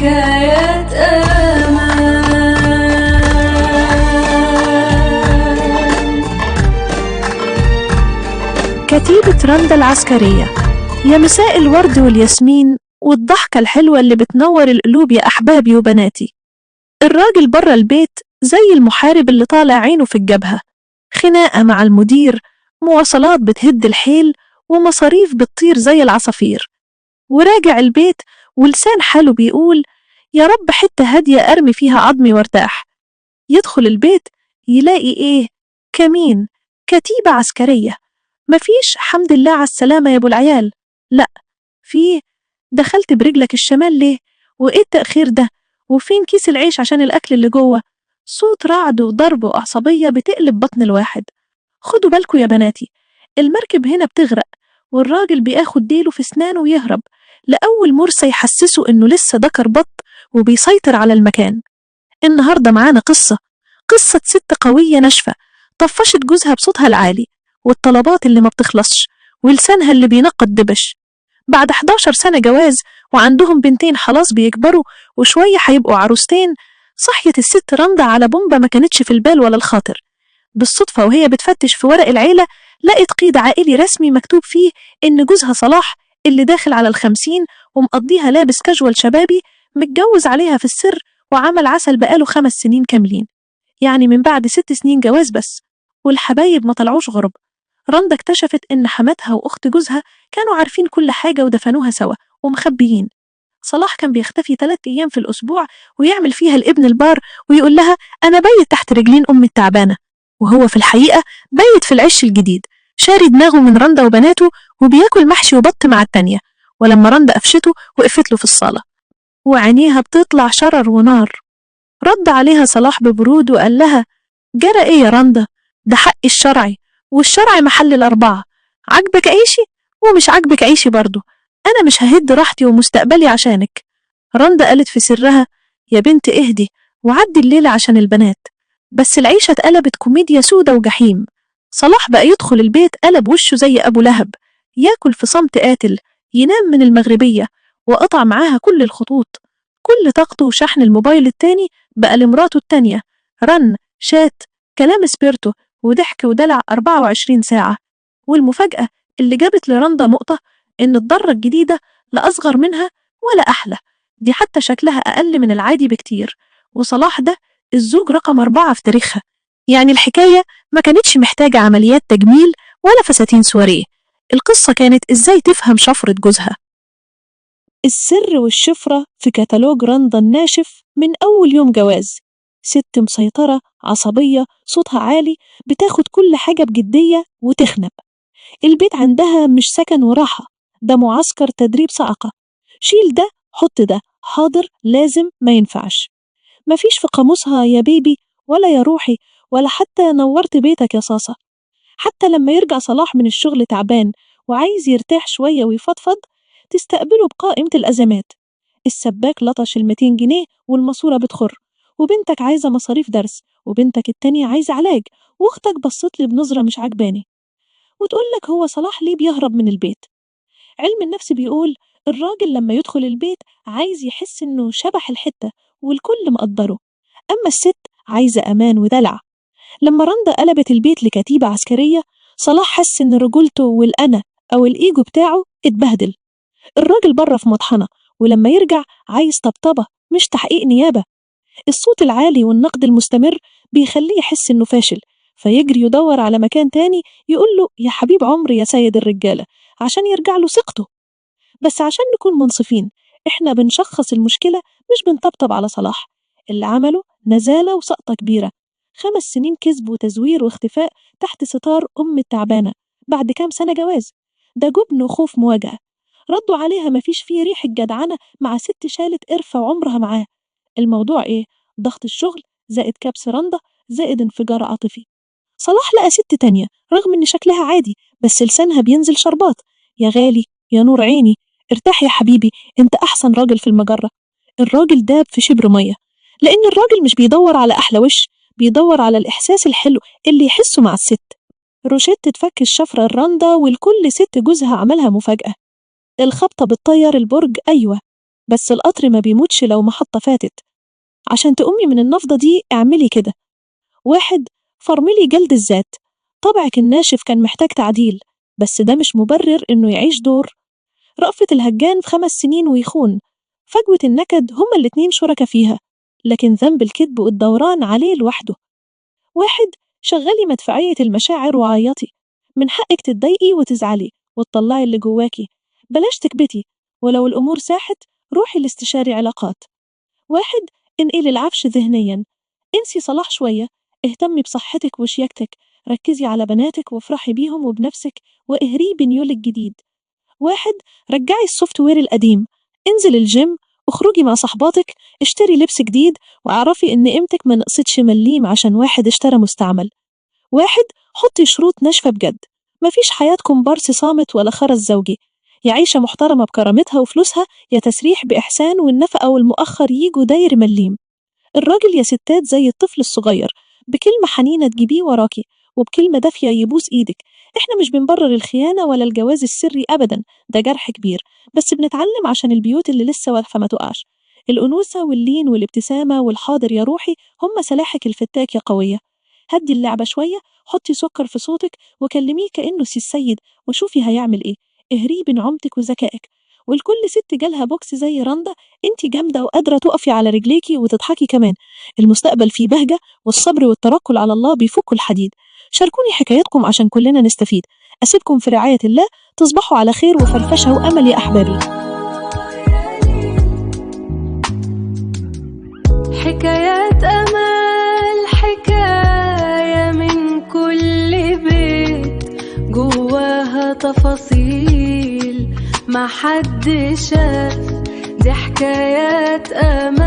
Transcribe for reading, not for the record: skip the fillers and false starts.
حكايات أمان. كتيبة رندا العسكرية. يا مساء الورد والياسمين والضحكة الحلوة اللي بتنور القلوب يا أحبابي وبناتي. الراجل برا البيت زي المحارب اللي طالع عينه في الجبهة، خناقة مع المدير، مواصلات بتهد الحيل، ومصاريف بتطير زي العصافير. وراجع البيت ولسان حاله بيقول يا رب حتة هادية أرمي فيها عظمي وارتاح. يدخل البيت يلاقي إيه؟ كمين، كتيبة عسكرية. مفيش حمد الله على السلامة يا أبو العيال، لأ، في دخلت برجلك الشمال ليه؟ وإيه التأخير ده؟ وفين كيس العيش عشان الأكل اللي جوه؟ صوت رعد وضرب وعصبية بتقلب بطن الواحد. خدوا بالكوا يا بناتي، المركب هنا بتغرق، والراجل بياخد ديله في سنانه ويهرب لأول مرسى يحسسه إنه لسه دكر بط وبيسيطر على المكان. النهاردة معانا قصة ست قوية ناشفة طفشت جوزها بصوتها العالي، والطلبات اللي ما بتخلصش، ولسانها اللي بينقط دبش. بعد 11 سنة جواز وعندهم بنتين خلاص بيكبروا وشوية هيبقوا عروستين، صحيت الست رندا على بومبة ما كانتش في البال ولا الخاطر. بالصدفة وهي بتفتش في ورق العيلة لقت قيد عائلي رسمي مكتوب فيه إن جوزها صلاح اللي داخل على 50 ومقضيها لابس كاجوال شبابي متجوز عليها في السر وعمل عسل بقاله 5 سنين كاملين، يعني من بعد 6 سنين جواز بس. والحبايب ما طلعوش غرب. رندا اكتشفت إن حماتها وأخت جوزها كانوا عارفين كل حاجة ودفنوها سوا ومخبيين. صلاح كان بيختفي 3 أيام في الأسبوع ويعمل فيها الابن البار ويقول لها أنا بيت تحت رجلين أمي التعبانة، وهو في الحقيقة بيت في العش الجديد شاري دماغه من رندا وبناته وبياكل محشي وبط مع التانية. ولما رندا قفشته وقفت له في الصالة وعينيها بتطلع شرر ونار، رد عليها صلاح ببرود وقال لها جرى إيه يا رندا؟ ده حقي الشرعي، والشرع محل الأربعة. عجبك عيشي ومش عجبك عيشي برضو، أنا مش ههد راحتي ومستقبلي عشانك. رندا قالت في سرها يا بنت اهدي وعدي الليلة عشان البنات. بس العيشة اتقلبت كوميديا سودة وجحيم. صلاح بقى يدخل البيت قلب وشه زي أبو لهب، ياكل في صمت قاتل، ينام من المغربية وقطع معاها كل الخطوط. كل طاقته وشحن الموبايل التاني بقى لمراته التانية، رن، شات، كلام سبيرتو وضحك ودلع 24 ساعة. والمفاجأة اللي جابت لرندا نقطة إن الضرة الجديدة لا أصغر منها ولا أحلى، دي حتى شكلها أقل من العادي بكتير. وصلاح ده الزوج رقم 4 في تاريخها، يعني الحكاية ما كانتش محتاجة عمليات تجميل ولا فساتين سواريه. القصة كانت إزاي تفهم شفرة جوزها. السر والشفرة في كتالوج رندا الناشف من أول يوم جواز. ست مسيطرة، عصبية، صوتها عالي، بتاخد كل حاجة بجدية وتخنب. البيت عندها مش سكن وراحة، ده معسكر تدريب صعقة. شيل ده، حط ده، حاضر، لازم، ما ينفعش. مفيش في قاموسها يا بيبي ولا يا روحي ولا حتى نورت بيتك يا صاصة. حتى لما يرجع صلاح من الشغل تعبان وعايز يرتاح شوية ويفضفض تستقبله بقائمة الأزمات. السباك لطش 200 جنيه والماسورة بتخر، وبنتك عايزة مصاريف درس، وبنتك التانية عايزة علاج، واختك بصت لي بنظرة مش عجباني. وتقولك هو صلاح ليه بيهرب من البيت؟ علم النفس بيقول الراجل لما يدخل البيت عايز يحس انه شبح الحتة والكل مقدره، اما الست عايزة امان ودلع. لما رندا قلبت البيت لكتيبة عسكرية صلاح حس ان رجولته والانا او الايجو بتاعه اتبهدل. الراجل بره في مطحنة، ولما يرجع عايز طبطبة مش تحقيق نيابة. الصوت العالي والنقد المستمر بيخليه يحس انه فاشل، فيجري يدور على مكان تاني يقول له يا حبيب عمري يا سيد الرجالة عشان يرجع له ثقته. بس عشان نكون منصفين احنا بنشخص المشكلة مش بنطبطب على صلاح. اللي عمله نزالة وسقطة كبيرة، 5 سنين كذب وتزوير واختفاء تحت ستار أم التعبانة بعد كام سنة جواز. ده جبن وخوف مواجهة. ردوا عليها مفيش فيه ريح الجدعنة مع ست شالت قرفة وعمرها معاه. الموضوع ايه؟ ضغط الشغل زائد كبس رندا زائد انفجار عاطفي. صلاح لقى ست تانية رغم ان شكلها عادي بس لسانها بينزل شربات. يا غالي يا نور عيني ارتاح يا حبيبي، انت احسن راجل في المجرة. الراجل داب في شبر مية، لان الراجل مش بيدور على احلى وش، بيدور على الاحساس الحلو اللي يحسه مع الست. روشيت تفك الشفرة الرندا والكل ست جوزها عملها مفاجأة. الخبطة بتطير البرج، أيوة، بس القطر ما بيموتش لو محطة فاتت. عشان تقومي من النفضة دي اعملي كده: 1. فرملي جلد الذات. طبعك الناشف كان محتاج تعديل، بس ده مش مبرر إنه يعيش دور رأفت الهجان في 5 سنين ويخون. فجوة النكد هما الاتنين شركة فيها، لكن ذنب الكذب والدوران عليه لوحده. 1. شغلي مدفعية المشاعر وعيطي. من حقك تتضايقي وتزعلي وتطلعي اللي جواكي، بلاش تكبتي. ولو الأمور ساحت روحي لاستشاري علاقات. 1. انقلي العفش ذهنيا. انسي صلاح شوية، اهتمي بصحتك وشياكتك، ركزي على بناتك وافرحي بيهم وبنفسك واهري بنيولك جديد. 1. رجعي السوفت وير القديم. انزل الجيم، اخرجي مع صحباتك، اشتري لبس جديد، واعرفي ان قيمتك ما نقصتش مليم عشان واحد اشترى مستعمل. 1. حطي شروط ناشفة بجد. مفيش حياة كومبارس صامت ولا خرز زوجي. يا عيشة محترمة بكرامتها وفلوسها، يا تسريح بإحسان والنفقة والمؤخر ييجوا داير مليم. الراجل يا ستات زي الطفل الصغير، بكلمة حنينة تجيبيه وراكي وبكلمة دافية يبوس إيدك. إحنا مش بنبرر الخيانة ولا الجواز السري أبدا، ده جرح كبير، بس بنتعلم عشان البيوت اللي لسه واقفة ما تقعش. الأنوثة واللين والابتسامة والحاضر يا روحي هم سلاحك الفتاك يا قوية. هدي اللعبة شوية، حطي سكر في صوتك وكلميه كأنه سي السيد وشوفي هيعمل إيه. اهريه بنعومتك وذكائك. والكل ست جالها بوكس زي رندا، انتي جامدة وقادرة تقفي على رجليكي وتضحكي كمان. المستقبل فيه بهجة، والصبر والتوكل على الله بيفكوا الحديد. شاركوني حكاياتكم عشان كلنا نستفيد. أسيبكم في رعاية الله، تصبحوا على خير وفرفشة وأمل يا أحبابي. حكايات أمل، حكاية من كل بيت جواها تفاصيل ما حد شاف. دي حكايات أمل.